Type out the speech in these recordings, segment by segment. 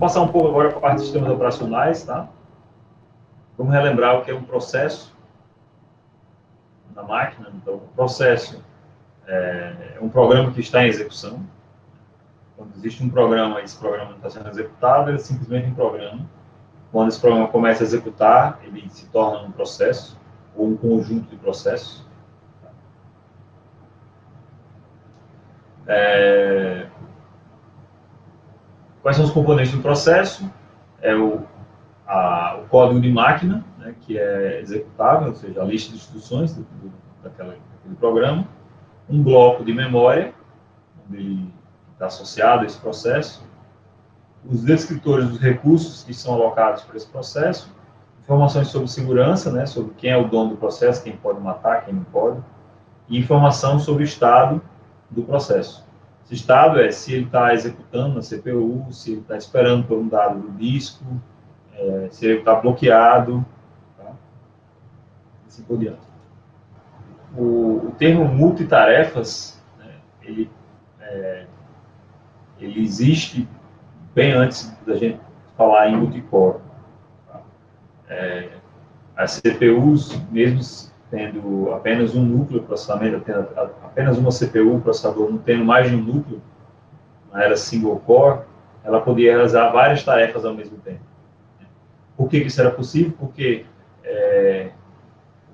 passar um pouco agora para a parte de sistemas operacionais, tá? Vamos relembrar o que é um processo na máquina. Então, o processo é um programa que está em execução. Quando existe um programa e esse programa não está sendo executado, ele é simplesmente um programa. Quando esse programa começa a executar, ele se torna um processo ou um conjunto de processos. Quais são os componentes do processo? É o código de máquina, né, que é executável, ou seja, a lista de instruções daquele programa. Um bloco de memória, onde ele está associado a esse processo. Os descritores dos recursos que são alocados para esse processo. Informações sobre segurança, né, sobre quem é o dono do processo, quem pode matar, quem não pode. E informação sobre o estado do processo. Esse estado é se ele está executando na CPU, se ele está esperando por um dado do disco, se ele está bloqueado, tá? Assim por diante. O termo multitarefas, né, ele existe bem antes da gente falar em multicore. Tá? As CPUs, mesmo tendo apenas um núcleo de processamento, tendo apenas uma CPU, o processador não tendo mais de um núcleo, na era single core, ela podia realizar várias tarefas ao mesmo tempo. Por que isso era possível? Porque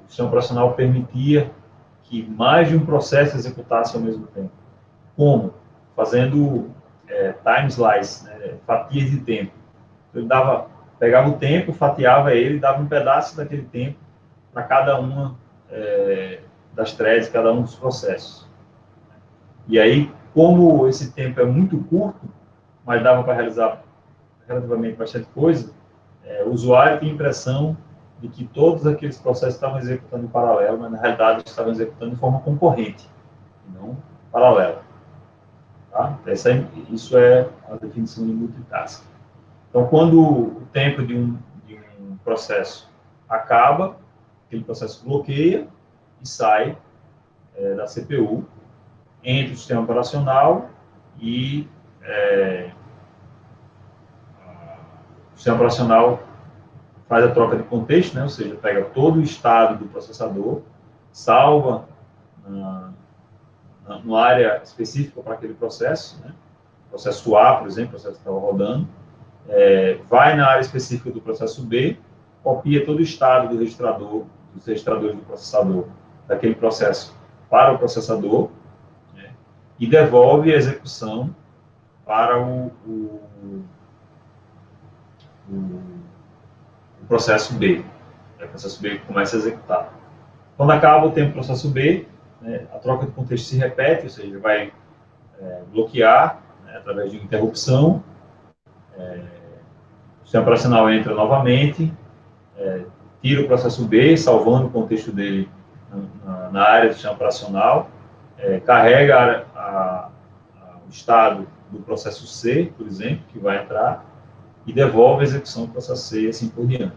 o sistema operacional permitia que mais de um processo executasse ao mesmo tempo. Como? Fazendo time slice, né, fatias de tempo. Ele pegava o tempo, fatiava ele, dava um pedaço daquele tempo para cada uma das threads, cada um dos processos. E aí, como esse tempo é muito curto, mas dava para realizar relativamente bastante coisa, o usuário tem a impressão de que todos aqueles processos estavam executando em paralelo, mas na realidade estavam executando de forma concorrente, e não paralela. Tá? Isso é a definição de multitasking. Então, quando o tempo de um processo acaba, aquele processo bloqueia e sai da CPU, entre o sistema operacional e o sistema operacional faz a troca de contexto, né? Ou seja, pega todo o estado do processador, salva numa área específica para aquele processo, né? Processo A, por exemplo, o processo que estava rodando, vai na área específica do processo B, copia todo o estado do registrador, dos registradores do processador, daquele processo para o processador, né? E devolve a execução para o processo B. O processo B começa a executar. Quando acaba o tempo do processo B, né, a troca de contexto se repete, ou seja, vai bloquear, né, através de interrupção, o sistema operacional entra novamente, tira o processo B, salvando o contexto dele na área do sistema operacional, carrega o estado do processo C, por exemplo, que vai entrar, e devolve a execução do processo C e assim por diante.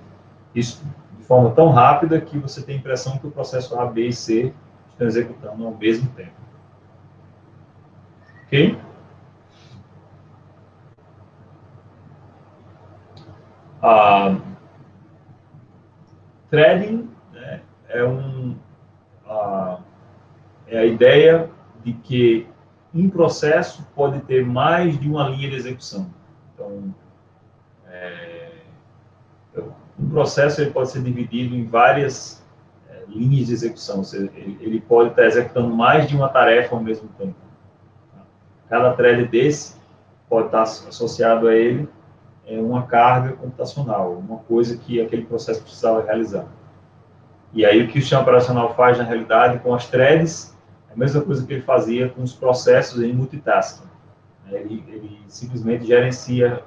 Isso de forma tão rápida que você tem a impressão que o processo A, B e C estão executando ao mesmo tempo. Ok? Threading, né, é a ideia de que um processo pode ter mais de uma linha de execução. Então, um processo ele pode ser dividido em várias linhas de execução, ou seja, ele pode estar executando mais de uma tarefa ao mesmo tempo. Cada thread desse pode estar associado a ele uma carga computacional, uma coisa que aquele processo precisava realizar. E aí o que o sistema operacional faz na realidade com as threads é a mesma coisa que ele fazia com os processos em multitasking. Ele simplesmente gerencia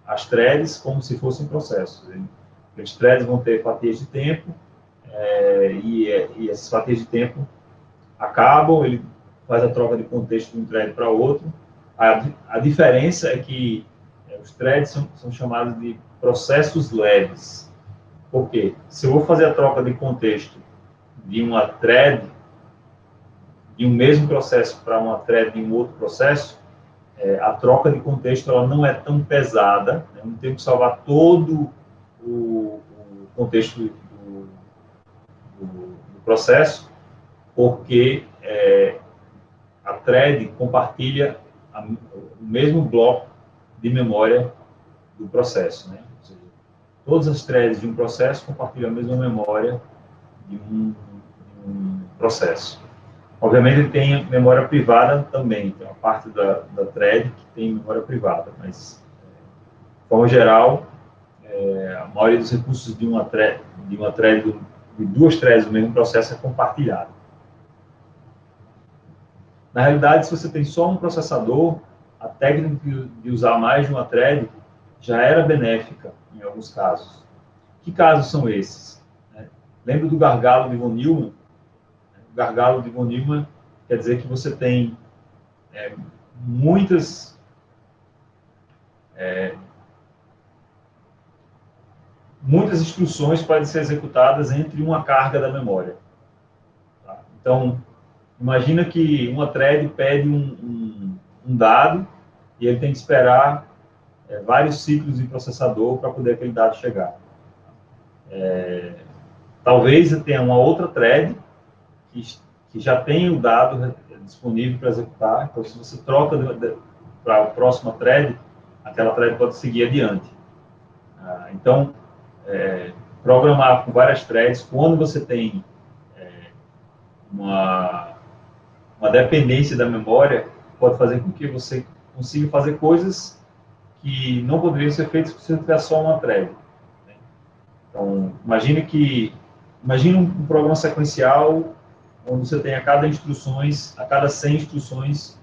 as threads como se fossem processos. As threads vão ter fatias de tempo e essas fatias de tempo acabam, ele faz a troca de contexto de um thread para outro. A diferença é que os threads são chamados de processos leves. Por quê? Se eu vou fazer a troca de contexto de uma thread, de um mesmo processo para uma thread de um outro processo, a troca de contexto ela não é tão pesada, né? Não tem que salvar todo o contexto do processo, porque a thread compartilha o mesmo bloco de memória do processo, né? Ou seja, todas as threads de um processo compartilham a mesma memória de um processo. Obviamente, ele tem memória privada também, tem uma parte da thread que tem memória privada, mas, de forma geral, a maioria dos recursos de uma thread, de duas threads do mesmo processo é compartilhado. Na realidade, se você tem só um processador, a técnica de usar mais de uma thread já era benéfica em alguns casos. Que casos são esses? Lembra do gargalo de von Neumann? O gargalo de von Neumann quer dizer que você tem muitas instruções podem ser executadas entre uma carga da memória. Tá? Então, imagina que uma thread pede um dado e ele tem que esperar vários ciclos de processador para poder aquele dado chegar. Talvez tenha uma outra thread que já tem o dado disponível para executar, então se você troca para a próxima thread, aquela thread pode seguir adiante. Então, programar com várias threads, quando você tem uma dependência da memória, pode fazer com que você consiga fazer coisas que não poderiam ser feitas se você tivesse só uma thread. Né? Então, imagine um programa sequencial onde você tem a cada 100 instruções,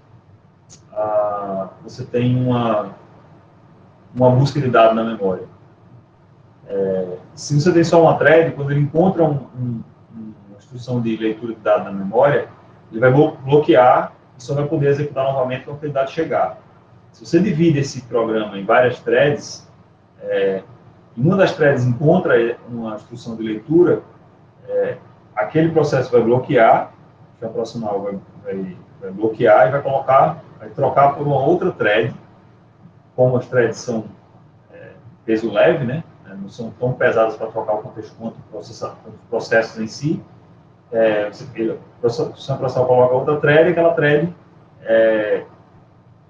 você tem uma busca de dados na memória. Se você tem só uma thread, quando ele encontra uma instrução de leitura de dados na memória, ele vai bloquear e só vai poder executar novamente quando aquele dado chegar. Se você divide esse programa em várias threads, e uma das threads encontra uma instrução de leitura, aquele processo vai bloquear, o operacional vai bloquear e vai trocar por uma outra thread. Como as threads são peso leve, né? Não são tão pesadas para trocar o contexto quanto os processos em si, o sistema operacional coloca outra thread, e aquela thread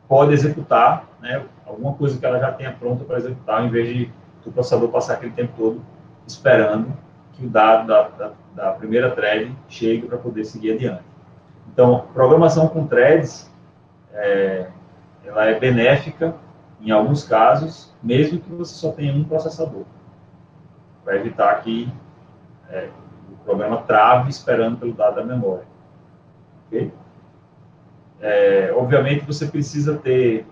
pode executar, né, alguma coisa que ela já tenha pronta para executar, ao invés de o processador passar aquele tempo todo esperando que o dado da primeira thread chegue para poder seguir adiante. Então, programação com threads, ela é benéfica em alguns casos, mesmo que você só tenha um processador. Vai evitar que o programa trave esperando pelo dado da memória. Okay? Obviamente, você precisa ter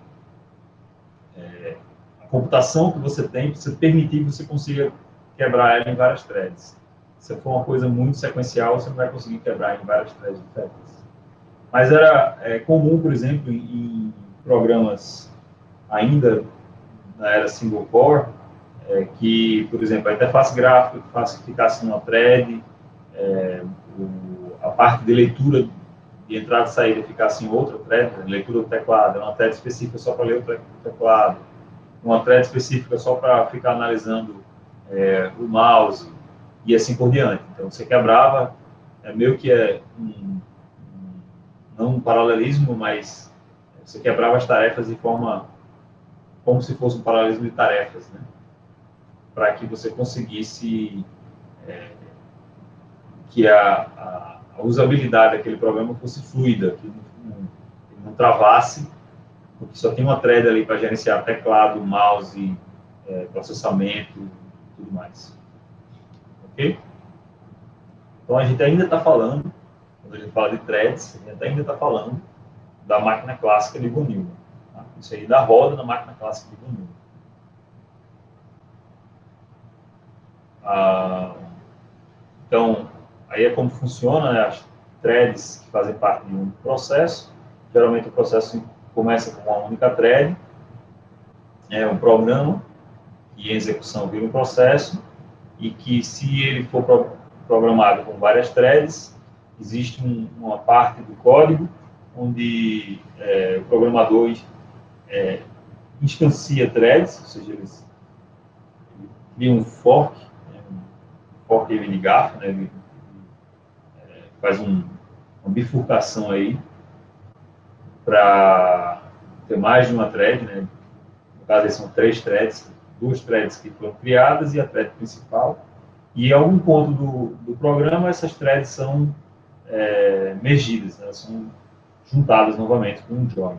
a computação que você tem para você permitir que você consiga quebrar ela em várias threads. Se for uma coisa muito sequencial, você não vai conseguir quebrar em várias threads diferentes. Mas era comum, por exemplo, em programas ainda na era single core, que, por exemplo, a interface gráfica ficasse numa thread, a parte de leitura de entrada e saída ficasse em outra thread, leitura do teclado, uma thread específica só para ler o teclado, uma thread específica só para ficar analisando o mouse, e assim por diante. Então, você quebrava, meio que não um paralelismo, mas você quebrava as tarefas de forma como se fosse um paralelismo de tarefas, né? Para que você conseguisse que a usabilidade daquele programa fosse fluida, que não travasse, porque só tem uma thread ali para gerenciar teclado, mouse, processamento e tudo mais. Ok? Então, a gente ainda está falando, quando a gente fala de threads, a gente ainda está falando da máquina clássica de von Neumann. Tá? Isso aí da roda na máquina clássica de von Neumann. Então, aí é como funciona, né? As threads que fazem parte de um processo. Geralmente o processo começa com uma única thread, um programa, e em execução vira um processo, e que se ele for programado com várias threads, existe uma parte do código onde o programador instancia threads, ou seja, eles criam um fork, de Gaffer, né? Ele faz uma bifurcação aí para ter mais de uma thread, né? No caso, são 3 threads, 2 threads que foram criadas e a thread principal. E em algum ponto do programa, essas threads são mergidas, né? São juntadas novamente com um join.